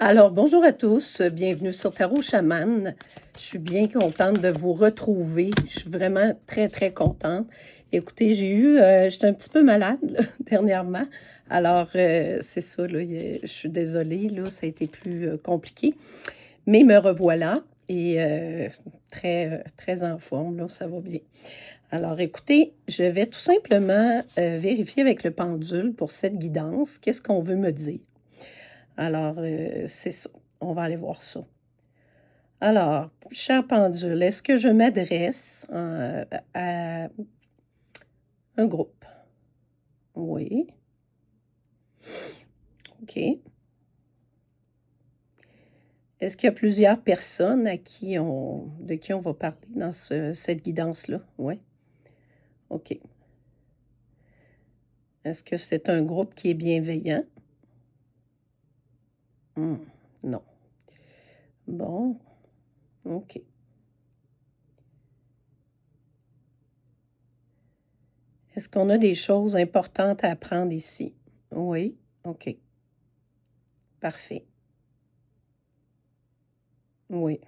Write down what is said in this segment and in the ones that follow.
Alors, bonjour à tous, bienvenue sur Tarot Chaman. Je suis bien contente de vous retrouver. Je suis vraiment très, très contente. Écoutez, j'étais un petit peu malade là, dernièrement. Alors, c'est ça, là, je suis désolée, là, ça a été plus compliqué. Mais me revoilà et très, très en forme, là, ça va bien. Alors, écoutez, je vais tout simplement vérifier avec le pendule pour cette guidance. Qu'est-ce qu'on veut me dire? Alors, c'est ça. On va aller voir ça. Alors, cher pendule, est-ce que je m'adresse à un groupe? Oui. OK. Est-ce qu'il y a plusieurs personnes de qui on va parler dans cette guidance-là? Oui. OK. Est-ce que c'est un groupe qui est bienveillant? Non. Bon, OK. Est-ce qu'on a des choses importantes à apprendre ici? Oui. OK. Parfait. Oui.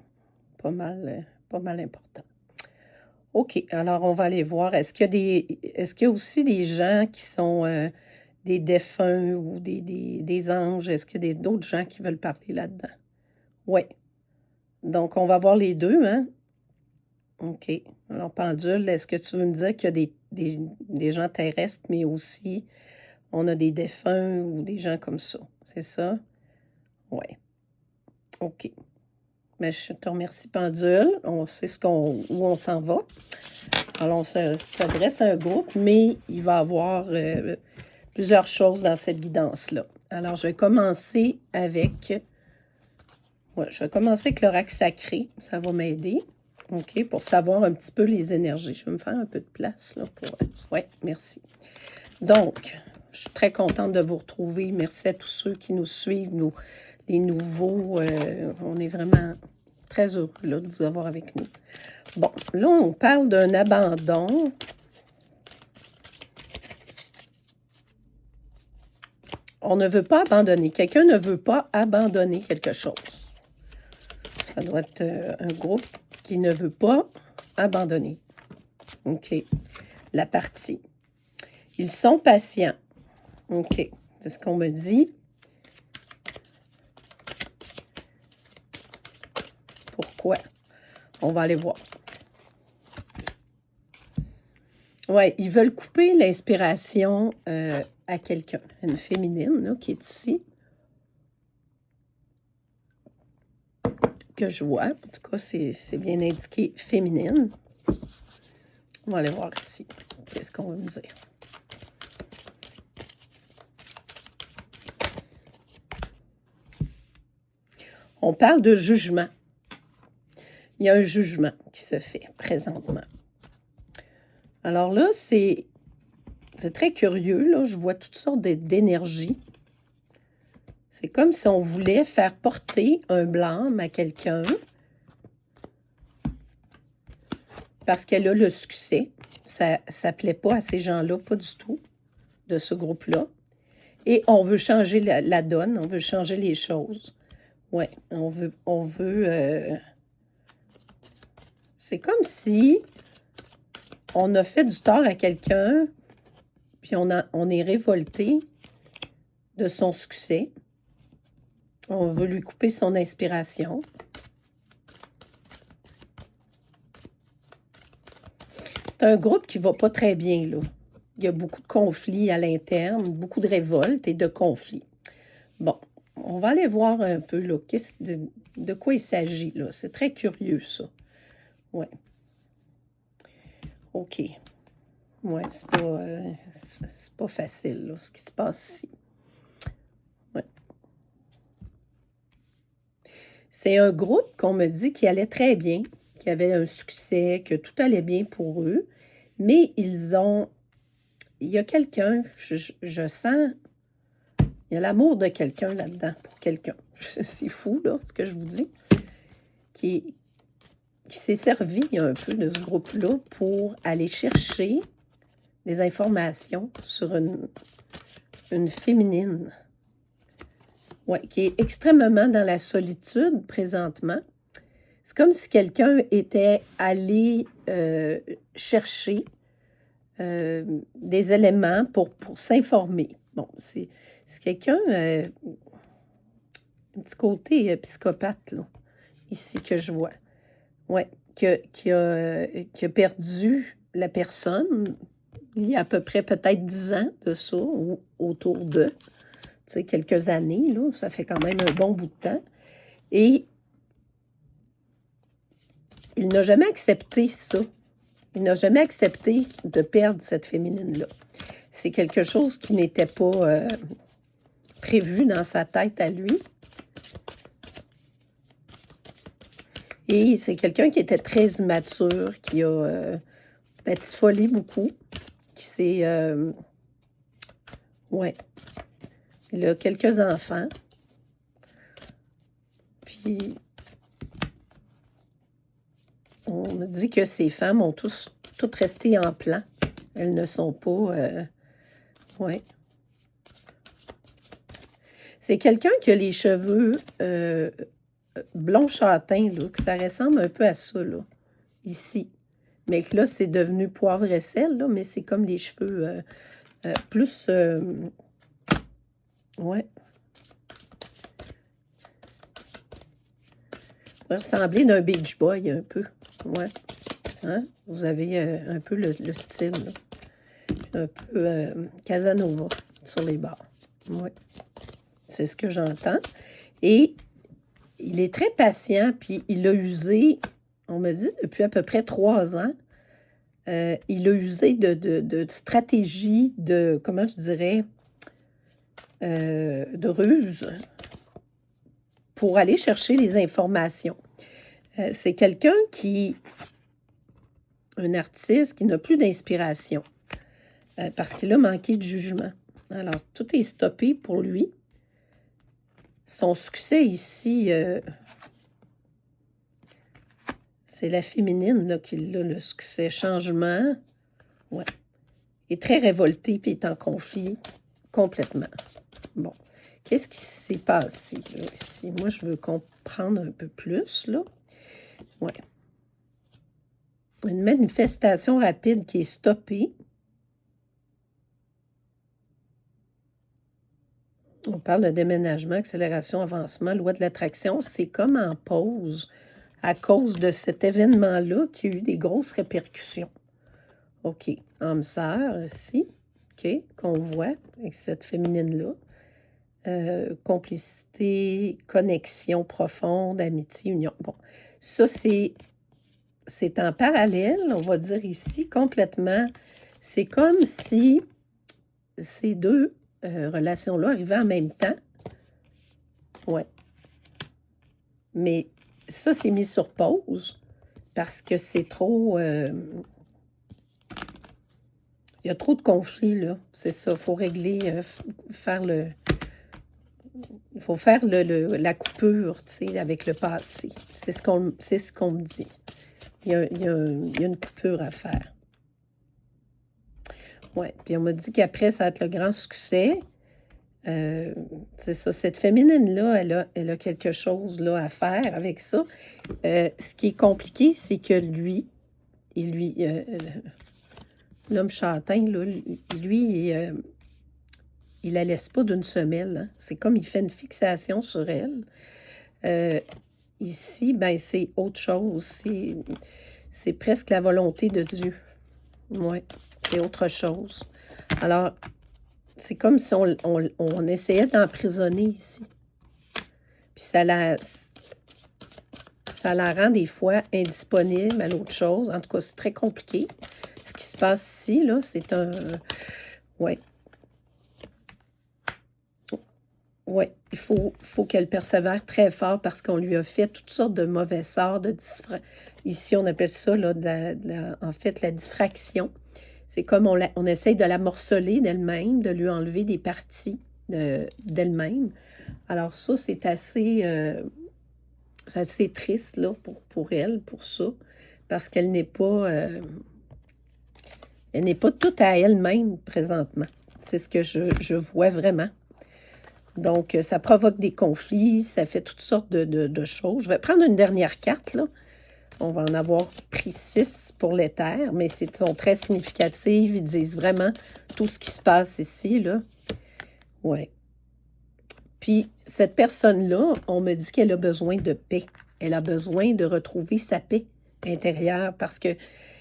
Pas mal important. OK, alors on va aller voir. Est-ce qu'il y a aussi des gens qui sont des défunts ou des anges? Est-ce qu'il y a d'autres gens qui veulent parler là-dedans? Oui. Donc, on va voir les deux, hein? OK. Alors, pendule, est-ce que tu veux me dire qu'il y a des gens terrestres, mais aussi on a des défunts ou des gens comme ça? C'est ça? Oui. OK. Mais je te remercie, pendule. On sait où on s'en va. Alors, on s'adresse à un groupe, mais il va y avoir plusieurs choses dans cette guidance-là. Alors, je vais commencer avec l'oracle sacré. Ça va m'aider, OK, pour savoir un petit peu les énergies. Je vais me faire un peu de place, là, pour... Oui, merci. Donc, je suis très contente de vous retrouver. Merci à tous ceux qui nous suivent, les nouveaux. On est vraiment très heureux là, de vous avoir avec nous. Bon, là, on parle d'un abandon. On ne veut pas abandonner. Quelqu'un ne veut pas abandonner quelque chose. Ça doit être un groupe qui ne veut pas abandonner. OK. La partie. Ils sont patients. OK. C'est ce qu'on me dit. Pourquoi? On va aller voir. Oui, ils veulent couper l'inspiration à quelqu'un, une féminine là, qui est ici, que je vois. En tout cas, c'est bien indiqué féminine. On va aller voir ici. Qu'est-ce qu'on veut me dire? On parle de jugement. Il y a un jugement qui se fait présentement. Alors là, c'est très curieux. Là. Je vois toutes sortes d'énergies. C'est comme si on voulait faire porter un blâme à quelqu'un parce qu'elle a le succès. Ça ne plaît pas à ces gens-là, pas du tout, de ce groupe-là. Et on veut changer la donne, on veut changer les choses. Oui, on veut c'est comme si on a fait du tort à quelqu'un, puis on est révolté de son succès. On veut lui couper son inspiration. C'est un groupe qui ne va pas très bien, là. Il y a beaucoup de conflits à l'interne, beaucoup de révoltes et de conflits. Bon, on va aller voir un peu, là, de quoi il s'agit, là. C'est très curieux, ça. Oui. OK. Oui, c'est pas facile, là, ce qui se passe ici. Ouais. C'est un groupe qu'on me dit qui allait très bien, qui avait un succès, que tout allait bien pour eux, mais il y a quelqu'un, je sens, il y a l'amour de quelqu'un là-dedans, pour quelqu'un. C'est fou, là, ce que je vous dis, qui s'est servi un peu de ce groupe-là pour aller chercher des informations sur une féminine. ouais, qui est extrêmement dans la solitude présentement. C'est comme si quelqu'un était allé chercher des éléments pour s'informer. Bon, c'est quelqu'un, un petit côté psychopathe, là, ici, que je vois. Ouais, qui a perdu la personne il y a à peu près peut-être 10 ans de ça, ou autour de, tu sais, quelques années, là, ça fait quand même un bon bout de temps. Et il n'a jamais accepté ça. Il n'a jamais accepté de perdre cette féminine-là. C'est quelque chose qui n'était pas prévu dans sa tête à lui. Et c'est quelqu'un qui était très immature, qui a batifolé beaucoup, qui s'est... ouais. Il a quelques enfants. Puis, on me dit que ces femmes ont toutes resté en plan. Elles ne sont pas... ouais. C'est quelqu'un qui a les cheveux blond châtain, là, que ça ressemble un peu à ça, là, ici. Mais que là, c'est devenu poivre et sel, là, mais c'est comme les cheveux plus... ouais. Ça ressembler d'un Beach Boy, un peu. Ouais. Hein? Vous avez un peu le style, là. Un peu Casanova sur les bords. Ouais. C'est ce que j'entends. Et il est très patient, puis il a usé, on me dit, depuis à peu près 3 ans, il a usé de stratégies, comment je dirais, de ruse pour aller chercher les informations. C'est quelqu'un un artiste qui n'a plus d'inspiration parce qu'il a manqué de jugement. Alors, tout est stoppé pour lui. Son succès ici, c'est la féminine là, qui a le succès. Changement, ouais. Il est très révolté puis est en conflit complètement. Bon, qu'est-ce qui s'est passé là, ici? Moi, je veux comprendre un peu plus, là. Ouais. Une manifestation rapide qui est stoppée. On parle de déménagement, accélération, avancement, loi de l'attraction. C'est comme en pause à cause de cet événement-là qui a eu des grosses répercussions. OK. Âme sœur, ici. OK. Qu'on voit avec cette féminine-là. Complicité, connexion profonde, amitié, union. Bon. Ça, c'est en parallèle, on va dire ici, complètement. C'est comme si ces deux relations-là arrivaient en même temps. Ouais. Mais ça, c'est mis sur pause parce que c'est trop... il y a trop de conflits, là. C'est ça, il faut régler, faire le... Il faut faire la coupure, tu sais, avec le passé. C'est ce qu'on me dit. Il y a une coupure à faire. Oui, puis on m'a dit qu'après, ça va être le grand succès. C'est ça, cette féminine-là, elle a quelque chose là, à faire avec ça. Ce qui est compliqué, c'est que l'homme châtain, là, lui, il la laisse pas d'une semelle. Hein. C'est comme il fait une fixation sur elle. Ici, ben c'est autre chose. C'est presque la volonté de Dieu. Oui, c'est autre chose. Alors, c'est comme si on essayait d'emprisonner ici. Puis ça la rend des fois indisponible à l'autre chose. En tout cas, c'est très compliqué. Ce qui se passe ici, là, c'est un... ouais. Oui, il faut qu'elle persévère très fort parce qu'on lui a fait toutes sortes de mauvais sorts, ici, on appelle ça, là, en fait, la diffraction. C'est comme on essaye de la morceler d'elle-même, de lui enlever des parties d'elle-même. Alors ça, c'est assez triste, là, pour elle, pour ça, parce qu'elle n'est pas... elle n'est pas toute à elle-même présentement. C'est ce que je vois vraiment. Donc, ça provoque des conflits, ça fait toutes sortes de choses. Je vais prendre une dernière carte, là. On va en avoir pris 6 pour l'éther, mais sont très significatives. Ils disent vraiment tout ce qui se passe ici, là. Ouais. Puis, cette personne-là, on me dit qu'elle a besoin de paix. Elle a besoin de retrouver sa paix intérieure parce que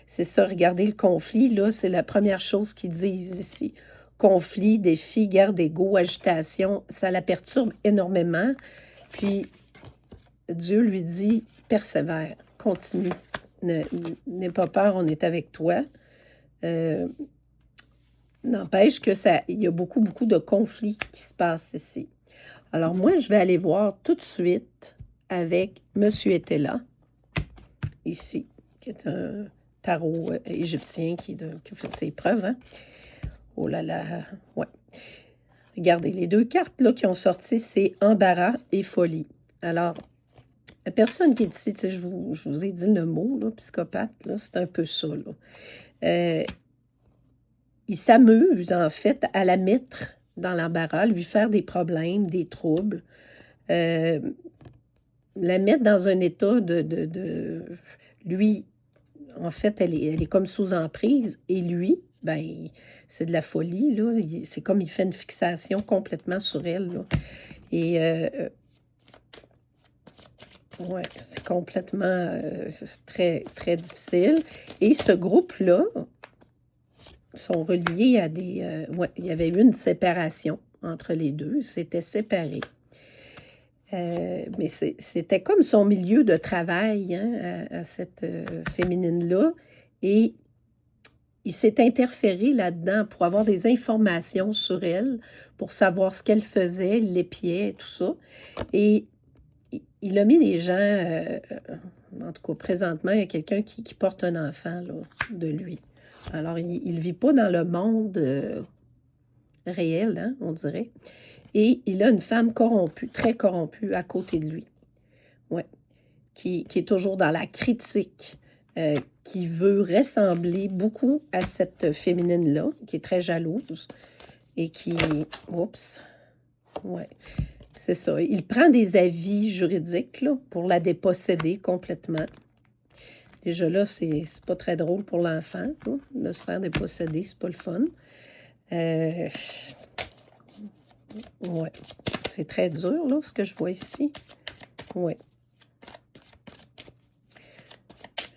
c'est ça, regardez le conflit, là, c'est la première chose qu'ils disent ici. Conflit, défi, guerre d'ego, agitation, ça la perturbe énormément. Puis, Dieu lui dit, persévère, continue, n'aie pas peur, on est avec toi. N'empêche que il y a beaucoup, beaucoup de conflits qui se passent ici. Alors moi, je vais aller voir tout de suite avec Monsieur Etela, ici, qui est un tarot égyptien qui a fait ses preuves. Hein? Oh là là, ouais. Regardez, les 2 cartes là, qui ont sorti, c'est embarras et folie. Alors, la personne qui est ici, tu sais, je vous ai dit le mot, là, psychopathe, là, c'est un peu ça. Là. Il s'amuse, en fait, à la mettre dans l'embarras, lui faire des problèmes, des troubles, la mettre dans un état Lui, en fait, elle est comme sous emprise, et lui, ben, c'est de la folie, là. C'est comme il fait une fixation complètement sur elle, là. Et, ouais, c'est complètement très, très difficile. Et ce groupe-là sont reliés à des... ouais, il y avait eu une séparation entre les deux, ils s'étaient séparés. Mais c'était comme son milieu de travail, hein, à cette féminine-là. Et il s'est interféré là-dedans pour avoir des informations sur elle, pour savoir ce qu'elle faisait, il l'épiait, tout ça. Et il a mis des gens, en tout cas présentement, il y a quelqu'un qui porte un enfant là, de lui. Alors, il ne vit pas dans le monde réel, hein, on dirait. Et il a une femme corrompue, très corrompue, à côté de lui. Ouais. Qui est toujours dans la critique, qui veut ressembler beaucoup à cette féminine-là, qui est très jalouse et qui... Oups. Ouais. C'est ça. Il prend des avis juridiques là, pour la déposséder complètement. Déjà là, c'est pas très drôle pour l'enfant, de se faire déposséder, c'est pas le fun. Ouais. C'est très dur, là, ce que je vois ici. Ouais.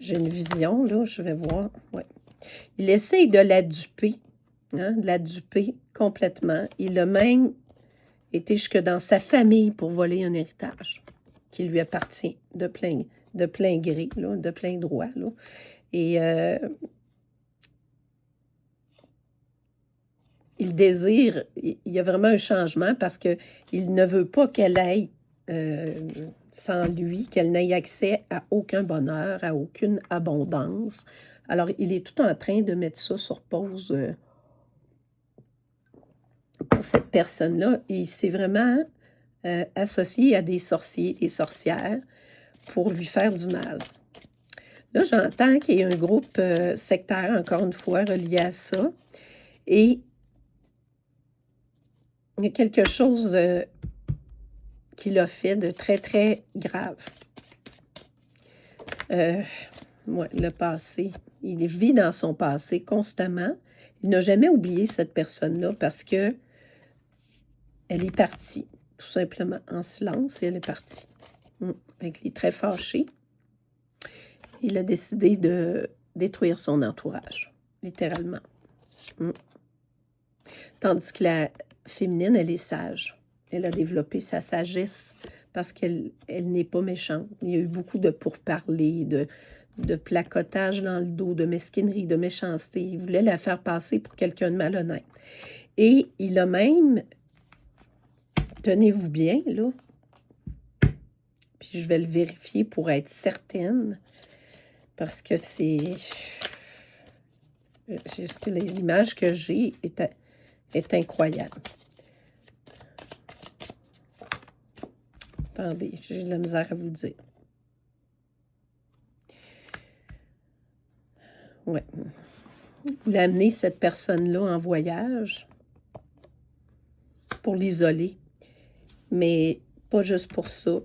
J'ai une vision, là, je vais voir. Ouais. Il essaye de la duper, hein, de la duper complètement. Il a même été jusque dans sa famille pour voler un héritage qui lui appartient de plein gré, là, de plein droit. Là. Et il désire, il y a vraiment un changement parce qu'il ne veut pas qu'elle aille sans lui, qu'elle n'ait accès à aucun bonheur, à aucune abondance. Alors, il est tout en train de mettre ça sur pause pour cette personne-là. Et il s'est vraiment associé à des sorciers et sorcières pour lui faire du mal. Là, j'entends qu'il y a un groupe sectaire, encore une fois, relié à ça. Et il y a quelque chose qu'il a fait de très, très grave. Ouais, le passé. Il vit dans son passé constamment. Il n'a jamais oublié cette personne-là parce que elle est partie, tout simplement, en silence, et elle est partie. Il est très fâché. Il a décidé de détruire son entourage, littéralement. Tandis que la féminine, elle est sage. Elle a développé sa sagesse parce qu'elle n'est pas méchante. Il y a eu beaucoup de pourparlers, de placotage dans le dos, de mesquinerie, de méchanceté. Il voulait la faire passer pour quelqu'un de malhonnête. Et il a même, tenez-vous bien, là, puis je vais le vérifier pour être certaine, parce que l'image que j'ai est incroyable. Attendez, j'ai de la misère à vous dire. Ouais. Vous voulez amener cette personne-là en voyage pour l'isoler. Mais pas juste pour ça.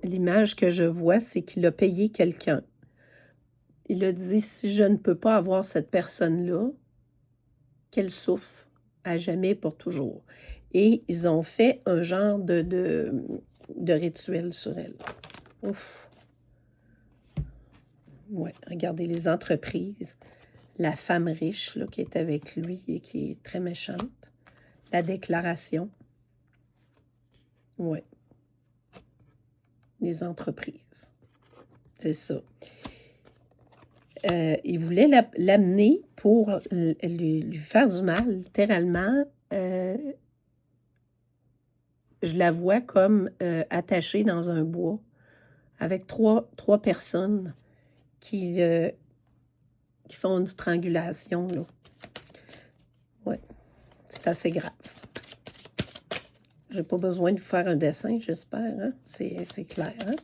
L'image que je vois, c'est qu'il a payé quelqu'un. Il a dit, si je ne peux pas avoir cette personne-là, qu'elle souffre à jamais pour toujours. Et ils ont fait un genre de rituel sur elle. Ouf. Ouais, regardez les entreprises. La femme riche là, qui est avec lui et qui est très méchante. La déclaration. Ouais. Les entreprises. C'est ça. Il voulait l'amener pour lui faire du mal, littéralement. Je la vois comme attachée dans un bois avec trois personnes qui font une strangulation, là. Ouais, c'est assez grave. J'ai pas besoin de vous faire un dessin, j'espère, hein? C'est clair, hein?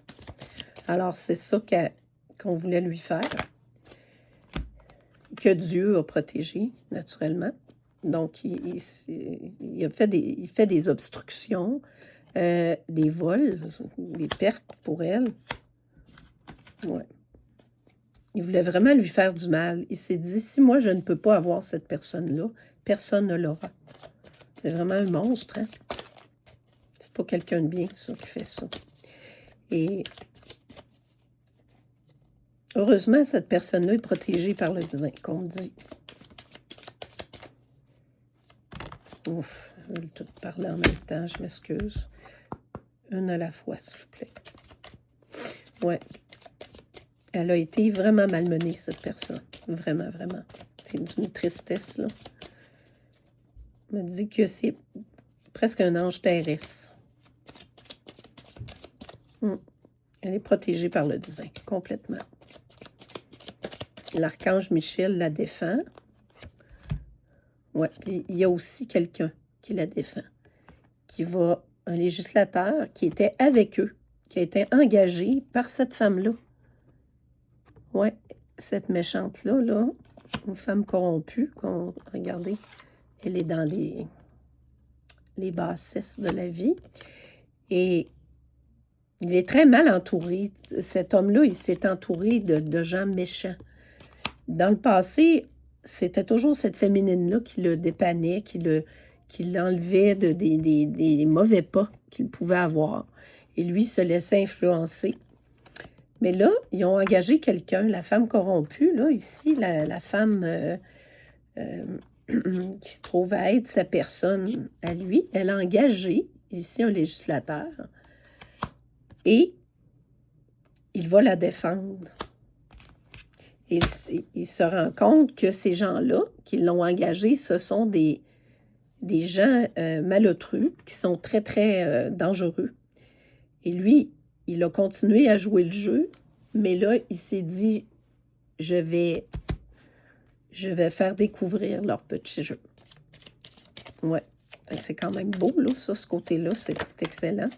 Alors, c'est ça qu'on voulait lui faire, que Dieu a protégé, naturellement. Donc, il fait des obstructions, des vols, des pertes pour elle. Ouais. Il voulait vraiment lui faire du mal. Il s'est dit, si moi, je ne peux pas avoir cette personne-là, personne ne l'aura. C'est vraiment un monstre, hein? C'est pas quelqu'un de bien, ça, qui fait ça. Et heureusement, cette personne-là est protégée par le divin, qu'on dit. Ouf, je vais tout parler en même temps, je m'excuse. Une à la fois, s'il vous plaît. Ouais. Elle a été vraiment malmenée, cette personne. Vraiment, vraiment. C'est une tristesse, là. On me dit que c'est presque un ange terrestre. Elle est protégée par le divin, complètement. L'archange Michel la défend. Ouais, puis il y a aussi quelqu'un qui la défend, un législateur qui était avec eux, qui a été engagé par cette femme-là. Ouais, cette méchante-là, là, une femme corrompue, regardez, elle est dans les bassesses de la vie. Et il est très mal entouré. Cet homme-là, il s'est entouré de gens méchants. Dans le passé, c'était toujours cette féminine-là qui le dépannait, qui l'enlevait des mauvais pas qu'il pouvait avoir. Et lui se laissait influencer. Mais là, ils ont engagé quelqu'un, la femme corrompue, là, ici, la femme qui se trouve à être sa personne à lui, elle a engagé ici un législateur et il va la défendre. Et il se rend compte que ces gens-là qui l'ont engagé, ce sont des gens malotrus qui sont très, très dangereux. Et lui, il a continué à jouer le jeu, mais là, il s'est dit, je vais faire découvrir leur petit jeu. Ouais, c'est quand même beau, là, ça, ce côté-là, c'est excellent.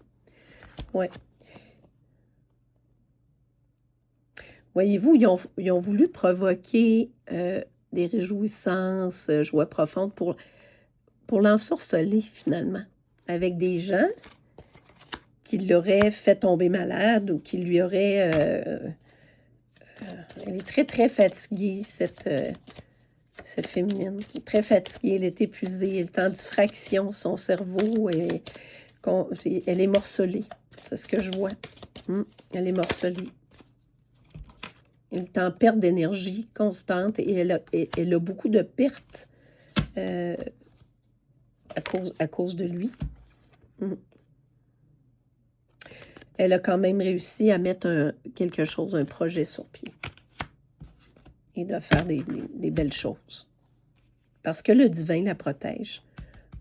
Ouais. Voyez-vous, ils ont voulu provoquer des réjouissances, joie profonde pour l'ensorceler, finalement, avec des gens qui l'auraient fait tomber malade ou qui lui auraient... elle est très, très fatiguée, cette féminine. Très fatiguée, elle est épuisée, elle est en diffraction, son cerveau, elle est morcelée. C'est ce que je vois. Elle est morcelée. Elle est en perte d'énergie constante et elle a beaucoup de pertes à cause de lui. Elle a quand même réussi à mettre quelque chose, un projet sur pied. Et de faire des belles choses. Parce que le divin la protège.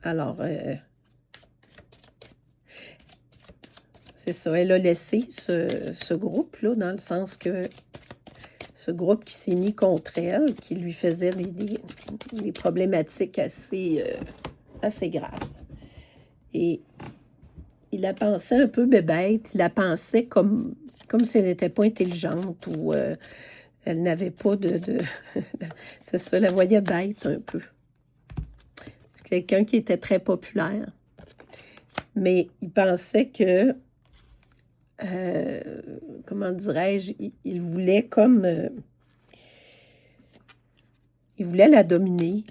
Alors, c'est ça. Elle a laissé ce groupe-là, dans le sens que ce groupe qui s'est mis contre elle, qui lui faisait des problématiques assez graves. Et il la pensait un peu bébête, il la pensait comme si elle n'était pas intelligente ou elle n'avait pas c'est ça, la voyait bête un peu. Quelqu'un qui était très populaire. mais il pensait que, comment dirais-je, il voulait comme, il voulait la dominer.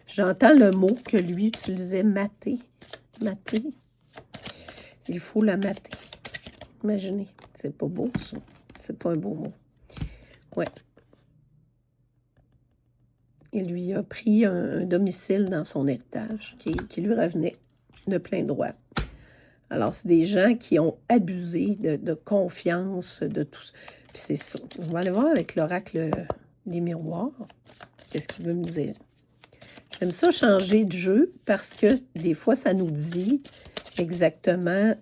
J'entends le mot que lui utilisait, mater. Mater. Il faut la mater. Imaginez, c'est pas beau ça. C'est pas un beau mot. Ouais. Il lui a pris un domicile dans son héritage qui lui revenait de plein droit. Alors, c'est des gens qui ont abusé de confiance, de tout ça. Puis c'est ça. On va aller voir avec l'oracle des miroirs. Qu'est-ce qu'il veut me dire? J'aime ça changer de jeu parce que des fois, ça nous dit exactement,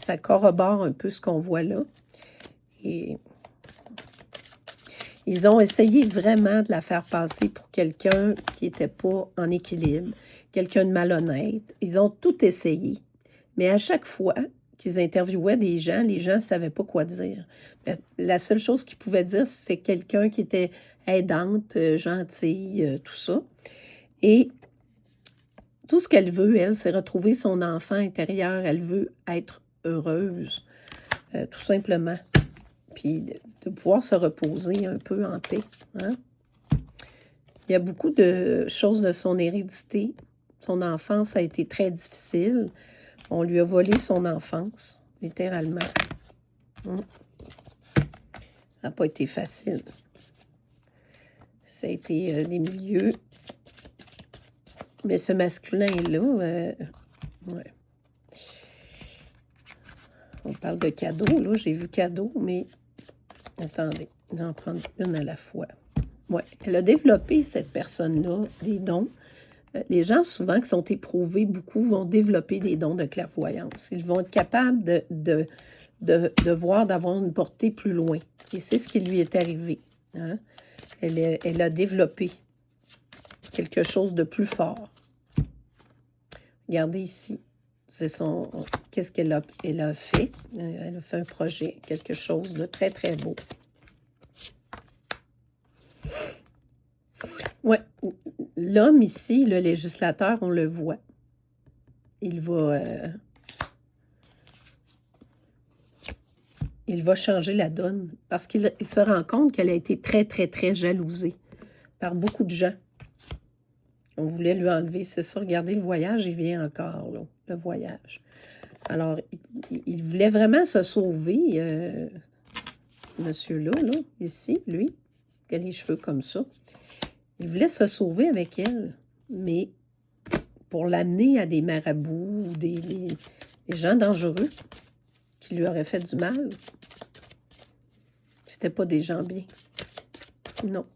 ça corrobore un peu ce qu'on voit là. Et ils ont essayé vraiment de la faire passer pour quelqu'un qui n'était pas en équilibre, quelqu'un de malhonnête. Ils ont tout essayé. Mais à chaque fois qu'ils interviewaient des gens, les gens ne savaient pas quoi dire. La seule chose qu'ils pouvaient dire, c'est quelqu'un qui était aidante, gentille, tout ça. Et tout ce qu'elle veut, elle, c'est retrouver son enfant intérieur. Elle veut être heureuse, tout simplement. Puis de pouvoir se reposer un peu en paix. Hein? Il y a beaucoup de choses de son hérédité. Son enfance a été très difficile. On lui a volé son enfance, littéralement. Ça n'a pas été facile. Ça a été des milieux. Mais ce masculin-là, ouais. On parle de cadeaux, là. J'ai vu cadeau, mais attendez, je vais en prendre une à la fois. Oui, elle a développé, cette personne-là, des dons. Les gens, souvent, qui sont éprouvés, beaucoup, vont développer des dons de clairvoyance. Ils vont être capables de voir, d'avoir une portée plus loin. Et c'est ce qui lui est arrivé. Hein? Elle a développé quelque chose de plus fort. Regardez ici. C'est son... Qu'est-ce qu'elle a fait? Elle a fait un projet, quelque chose de très, très beau. Oui, l'homme ici, le législateur, on le voit. Il va changer la donne parce qu'il se rend compte qu'elle a été très, très, très jalousée par beaucoup de gens. On voulait lui enlever, c'est ça, regardez le voyage, il vient encore, là, le voyage. Alors, il voulait vraiment se sauver, ce monsieur-là, là, ici, lui, qui a les cheveux comme ça. Il voulait se sauver avec elle, mais pour l'amener à des marabouts ou des gens dangereux qui lui auraient fait du mal. C'était pas des gens bien. Non.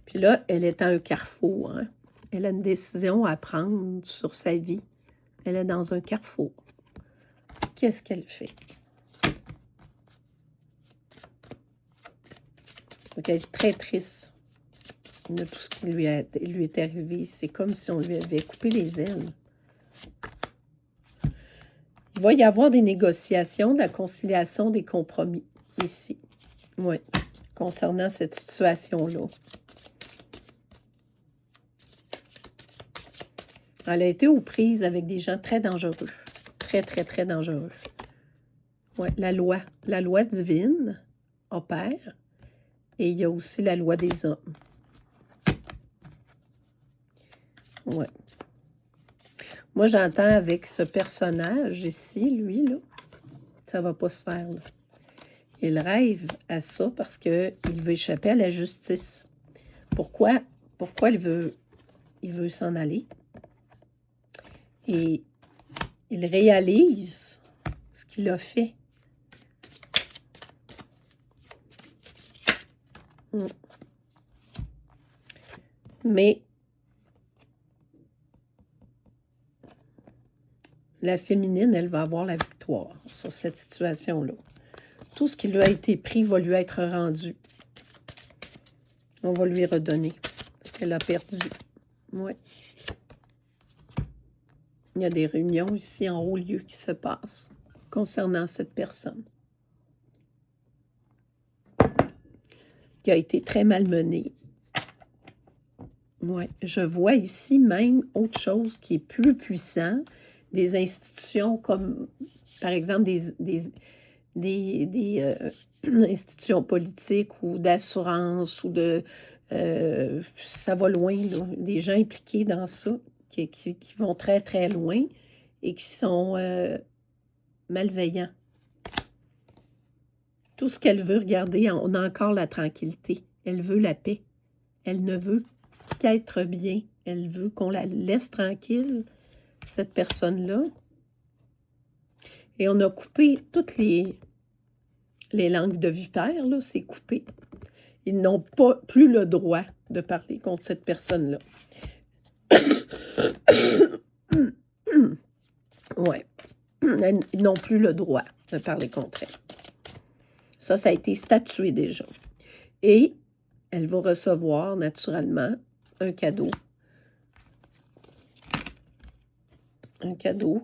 Puis là, elle est à un carrefour. Hein? Elle a une décision à prendre sur sa vie. Elle est dans un carrefour. Qu'est-ce qu'elle fait? Donc, elle est très triste de tout ce qui lui est arrivé. C'est comme si on lui avait coupé les ailes. Il va y avoir des négociations, de la conciliation, des compromis ici. Oui, concernant cette situation-là. Elle a été aux prises avec des gens très dangereux. Très, très, très dangereux. Oui, la loi divine opère. Et il y a aussi la loi des hommes. Oui. Moi, j'entends avec ce personnage ici, lui, là, ça va pas se faire, là. Il rêve à ça parce qu'il veut échapper à la justice. Pourquoi il veut s'en aller? Et il réalise ce qu'il a fait. Mais la féminine, elle va avoir la victoire sur cette situation-là. Tout ce qui lui a été pris va lui être rendu. On va lui redonner ce qu'elle a perdu. Oui. Il y a des réunions ici en haut lieu qui se passent concernant cette personne qui a été très malmenée. Ouais, je vois ici même autre chose qui est plus puissant, des institutions comme, par exemple, institutions politiques ou d'assurance ou ça va loin, là, des gens impliqués dans ça, qui vont très, très loin et qui sont malveillants. Tout ce qu'elle veut, regardez, on a encore la tranquillité. Elle veut la paix. Elle ne veut qu'être bien. Elle veut qu'on la laisse tranquille, cette personne-là. Et on a coupé toutes les langues de vipère, là, c'est coupé. Ils n'ont pas plus le droit de parler contre cette personne-là. Ouais. Ils n'ont plus le droit de parler contre elle. Ça a été statué déjà. Et elle va recevoir naturellement un cadeau. Un cadeau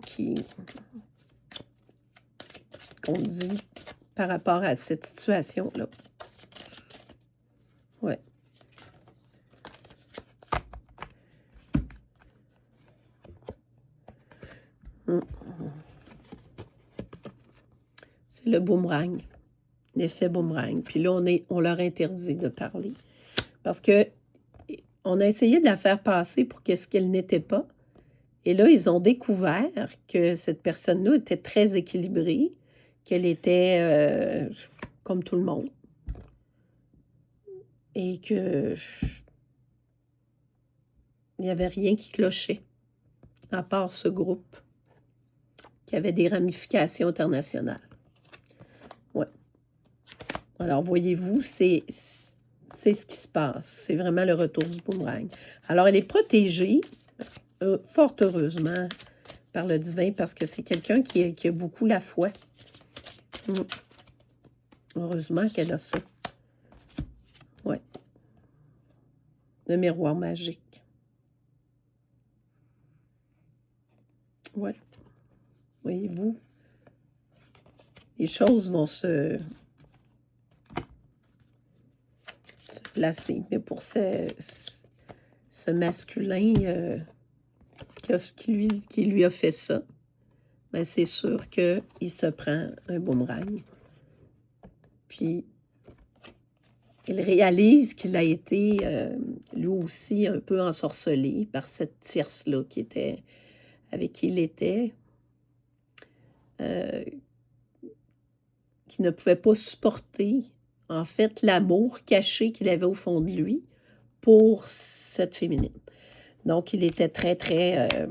qu'on dit par rapport à cette situation-là. Ouais. C'est le boomerang, l'effet boomerang. Puis là, on leur interdit de parler. Parce que on a essayé de la faire passer pour ce qu'elle n'était pas. Et là, ils ont découvert que cette personne-là était très équilibrée, qu'elle était comme tout le monde. Et que il n'y avait rien qui clochait, à part ce groupe qui avait des ramifications internationales. Ouais. Alors, voyez-vous, c'est ce qui se passe. C'est vraiment le retour du boomerang. Alors, elle est protégée, fort heureusement, par le divin, parce que c'est quelqu'un qui a beaucoup la foi. Heureusement qu'elle a ça. Ouais. Le miroir magique. Ouais. Voyez-vous, les choses vont se placer. Mais pour ce masculin qui lui a fait ça, ben c'est sûr qu'il se prend un boomerang. Puis, il réalise qu'il a été, lui aussi, un peu ensorcelé par cette tierce-là avec qui il était, qui ne pouvait pas supporter, en fait, l'amour caché qu'il avait au fond de lui pour cette féminine. Donc, il était très, très...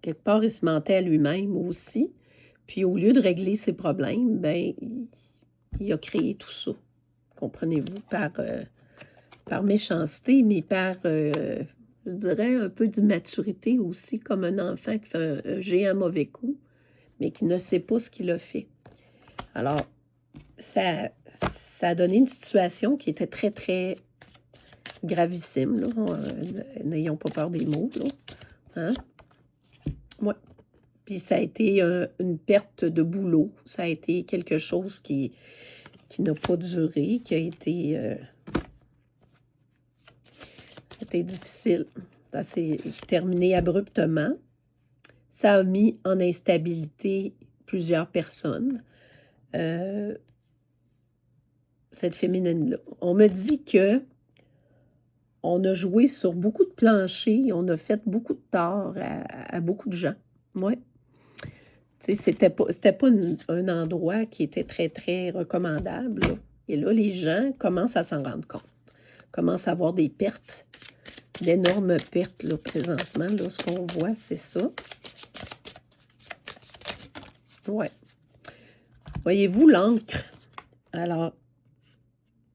quelque part, il se mentait à lui-même aussi. Puis, au lieu de régler ses problèmes, ben, il a créé tout ça, comprenez-vous, par méchanceté, mais par, je dirais, un peu d'immaturité aussi, comme un enfant qui fait un géant mauvais coup, mais qui ne sait pas ce qu'il a fait. Alors, ça a donné une situation qui était très, très gravissime, là. N'ayons pas peur des mots, là. Hein? Ouais. Puis ça a été une perte de boulot. Ça a été quelque chose qui n'a pas duré, qui a été difficile. Ça s'est terminé abruptement. Ça a mis en instabilité plusieurs personnes. Cette féminine-là. On me dit que on a joué sur beaucoup de planchers, on a fait beaucoup de tort à beaucoup de gens. Ouais. Tu sais, c'était pas un endroit qui était très, très recommandable, là. Et là, les gens commencent à s'en rendre compte. Commencent à avoir des pertes, d'énormes pertes, là, présentement. Là, ce qu'on voit, c'est ça. Ouais. Voyez-vous l'encre? Alors,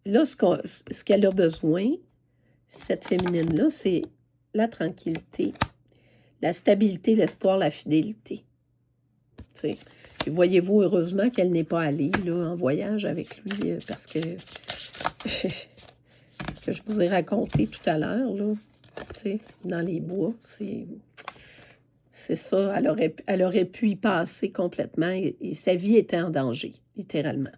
là, ce qu'elle a besoin, cette féminine-là, c'est la tranquillité, la stabilité, l'espoir, la fidélité. Tu sais. Et voyez-vous, heureusement qu'elle n'est pas allée là, en voyage avec lui, parce que ce que je vous ai raconté tout à l'heure, là, tu sais, dans les bois, c'est ça, elle aurait pu y passer complètement et sa vie était en danger, littéralement.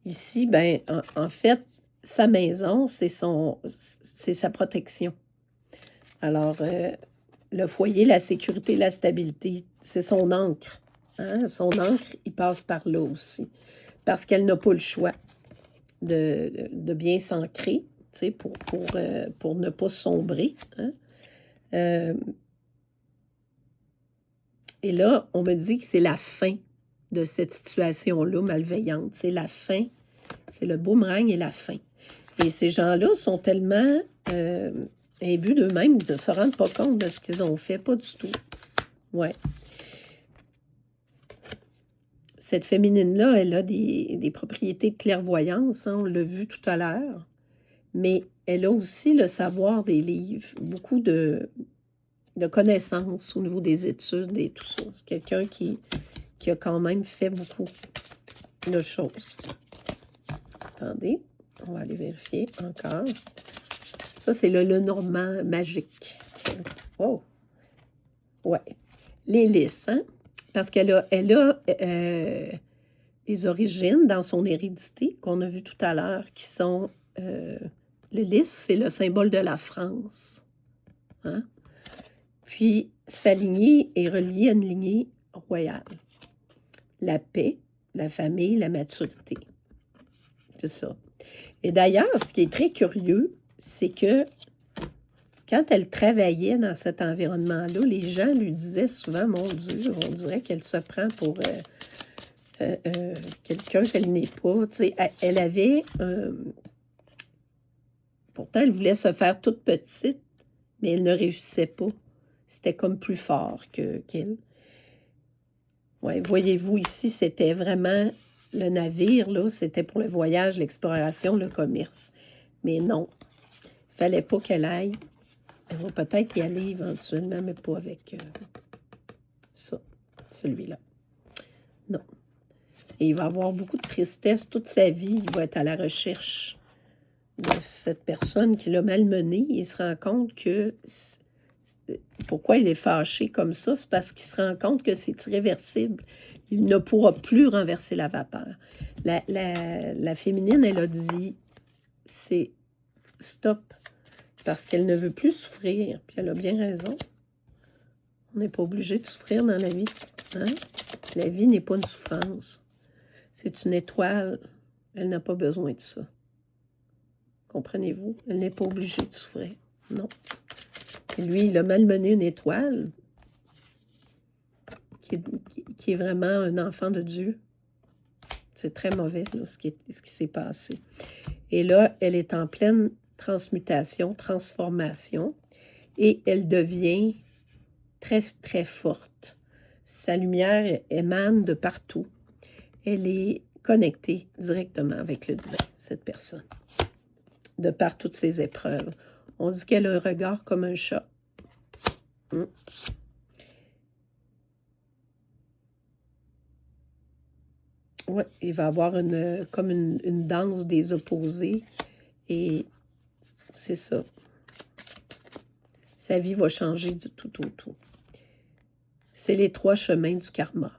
Ici, ben, en fait, sa maison, c'est sa protection. Alors, le foyer, la sécurité, la stabilité, c'est son ancre. Hein? Son ancre, il passe par là aussi. Parce qu'elle n'a pas le choix de bien s'ancrer, tu sais, pour ne pas sombrer. Hein? Euh, et là, on me dit que c'est la fin de cette situation-là malveillante. C'est la fin. C'est le boomerang et la fin. Et ces gens-là sont tellement imbus d'eux-mêmes de ne se rendre pas compte de ce qu'ils ont fait. Pas du tout. Ouais. Cette féminine-là, elle a des propriétés de clairvoyance, hein, on l'a vu tout à l'heure. Mais elle a aussi le savoir des livres, beaucoup de connaissances au niveau des études et tout ça. C'est quelqu'un qui a quand même fait beaucoup de choses. Attendez, on va aller vérifier encore. Ça, c'est le Lenormand magique. Oh! Ouais. Les lys, hein? Parce qu'elle a des origines dans son hérédité qu'on a vu tout à l'heure qui sont... le lys, c'est le symbole de la France. Hein? Puis, sa lignée est reliée à une lignée royale. La paix, la famille, la maturité. C'est ça. Et d'ailleurs, ce qui est très curieux, c'est que quand elle travaillait dans cet environnement-là, les gens lui disaient souvent, mon Dieu, on dirait qu'elle se prend pour quelqu'un qu'elle n'est pas. Tu sais, elle avait... pourtant, elle voulait se faire toute petite, mais elle ne réussissait pas. C'était comme plus fort qu'elle. Ouais, voyez-vous, ici, c'était vraiment le navire, là, c'était pour le voyage, l'exploration, le commerce. Mais non, il ne fallait pas qu'elle aille. Elle va peut-être y aller éventuellement, mais pas avec ça, celui-là. Non. Et il va avoir beaucoup de tristesse toute sa vie. Il va être à la recherche de cette personne qui l'a malmené. Il se rend compte que... Pourquoi il est fâché comme ça? C'est parce qu'il se rend compte que c'est irréversible. Il ne pourra plus renverser la vapeur. La féminine, elle a dit, c'est stop, parce qu'elle ne veut plus souffrir. Puis elle a bien raison. On n'est pas obligé de souffrir dans la vie. Hein? La vie n'est pas une souffrance. C'est une étoile. Elle n'a pas besoin de ça. Comprenez-vous? Elle n'est pas obligée de souffrir. Non. Et lui, il a malmené une étoile qui est vraiment un enfant de Dieu. C'est très mauvais, là, ce qui s'est passé. Et là, elle est en pleine transmutation, transformation, et elle devient très, très forte. Sa lumière émane de partout. Elle est connectée directement avec le divin, cette personne, de par toutes ses épreuves. On dit qu'elle a un regard comme un chat. Oui, il va y avoir comme une danse des opposés. Et c'est ça. Sa vie va changer du tout au tout. C'est les 3 chemins du karma.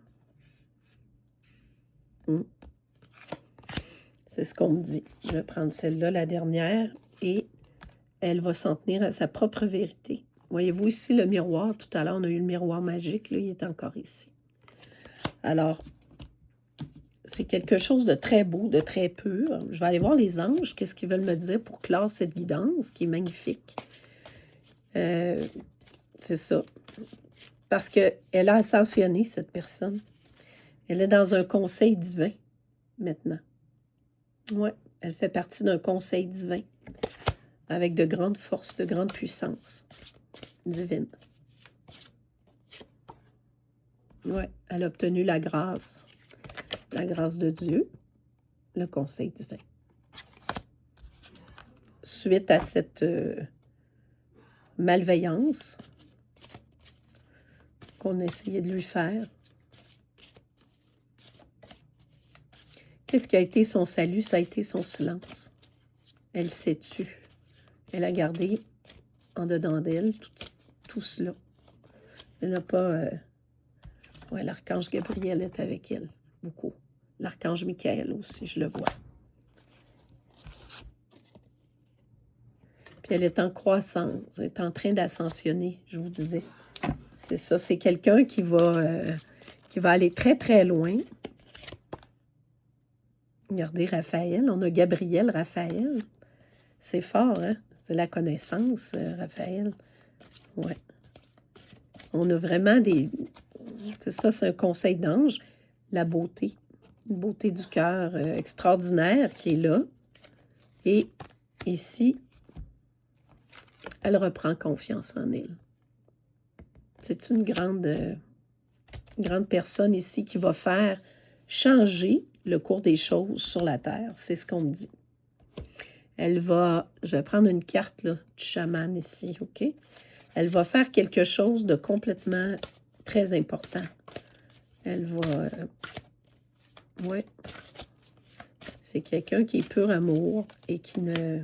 C'est ce qu'on me dit. Je vais prendre celle-là, la dernière, et elle va s'en tenir à sa propre vérité. Voyez-vous ici le miroir? Tout à l'heure, on a eu le miroir magique. Là, il est encore ici. Alors, c'est quelque chose de très beau, de très pur. Je vais aller voir les anges, qu'est-ce qu'ils veulent me dire pour clore cette guidance, qui est magnifique. C'est ça. Parce qu'elle a ascensionné, cette personne. Elle est dans un conseil divin, maintenant. Oui, elle fait partie d'un conseil divin, avec de grandes forces, de grandes puissances divines. Oui, elle a obtenu la grâce de Dieu, le conseil divin. Suite à cette malveillance qu'on a essayé de lui faire, qu'est-ce qui a été son salut? Ça a été son silence. Elle s'est tue. Elle a gardé en dedans d'elle tout cela. Elle n'a pas... Ouais, l'archange Gabriel est avec elle, beaucoup. L'archange Michael aussi, je le vois. Puis elle est en croissance, elle est en train d'ascensionner, je vous disais. C'est ça, c'est quelqu'un qui va aller très, très loin. Regardez Raphaël, on a Gabriel, Raphaël. C'est fort, hein? C'est la connaissance, Raphaël. Ouais. On a vraiment des... C'est ça, c'est un conseil d'ange. La beauté. Une beauté du cœur extraordinaire qui est là. Et ici, elle reprend confiance en elle. C'est une grande personne ici qui va faire changer le cours des choses sur la Terre. C'est ce qu'on me dit. Elle va... Je vais prendre une carte là, du chaman ici, OK? Elle va faire quelque chose de complètement très important. Elle va... ouais. C'est quelqu'un qui est pur amour et qui ne...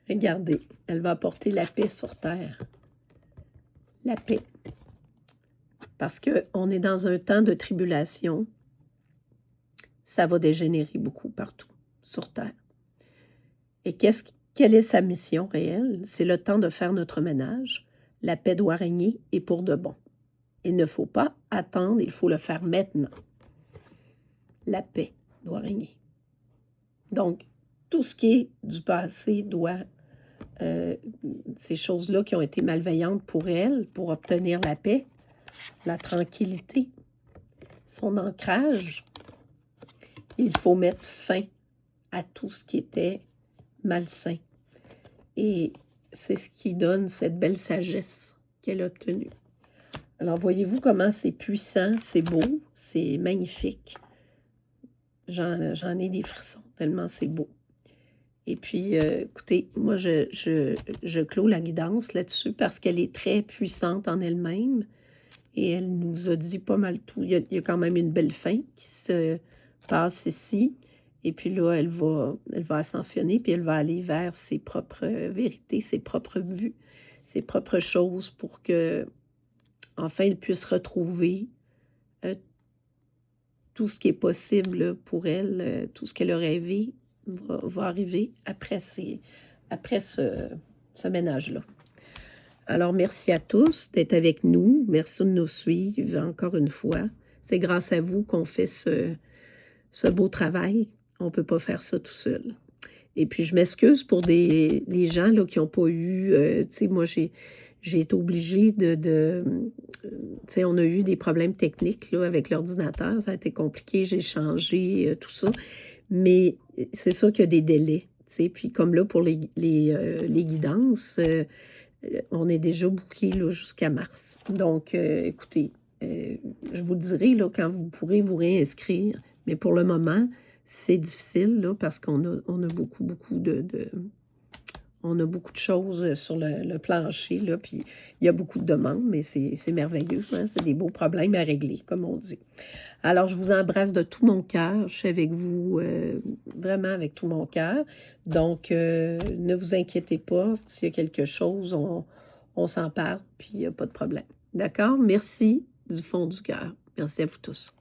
Regardez, elle va apporter la paix sur Terre. La paix. Parce qu'on est dans un temps de tribulation. Ça va dégénérer beaucoup partout sur Terre. Et quelle est sa mission réelle? C'est le temps de faire notre ménage. La paix doit régner et pour de bon. Il ne faut pas attendre, il faut le faire maintenant. La paix doit régner. Donc, tout ce qui est du passé doit... ces choses-là qui ont été malveillantes pour elle, pour obtenir la paix, la tranquillité, son ancrage, il faut mettre fin à tout ce qui était malsain. Et c'est ce qui donne cette belle sagesse qu'elle a obtenue. Alors, voyez-vous comment c'est puissant, c'est beau, c'est magnifique. J'en ai des frissons, tellement c'est beau. Et puis, écoutez, moi, je clôt la guidance là-dessus parce qu'elle est très puissante en elle-même. Et elle nous a dit pas mal tout. Il y a quand même une belle fin qui se passe ici. Et puis là, elle va ascensionner, puis elle va aller vers ses propres vérités, ses propres vues, ses propres choses pour que, enfin, elle puisse retrouver tout ce qui est possible pour elle, tout ce qu'elle a rêvé va arriver après ce ménage-là. Alors, merci à tous d'être avec nous. Merci de nous suivre encore une fois. C'est grâce à vous qu'on fait ce beau travail. On ne peut pas faire ça tout seul. Et puis, je m'excuse pour les gens là, qui n'ont pas eu... tu sais, moi, j'ai été obligée tu sais, on a eu des problèmes techniques là, avec l'ordinateur. Ça a été compliqué. J'ai changé tout ça. Mais c'est sûr qu'il y a des délais. Tu sais. Puis, comme là, pour les guidances... on est déjà booké jusqu'à mars. Donc, écoutez, je vous dirai là, quand vous pourrez vous réinscrire. Mais pour le moment, c'est difficile là, parce qu'on a beaucoup on a beaucoup de choses sur le plancher. Là, puis il y a beaucoup de demandes, mais c'est merveilleux. Hein? C'est des beaux problèmes à régler, comme on dit. Alors, je vous embrasse de tout mon cœur. Je suis avec vous vraiment avec tout mon cœur. Donc, ne vous inquiétez pas. S'il y a quelque chose, on s'en parle, puis il n'y a pas de problème. D'accord? Merci du fond du cœur. Merci à vous tous.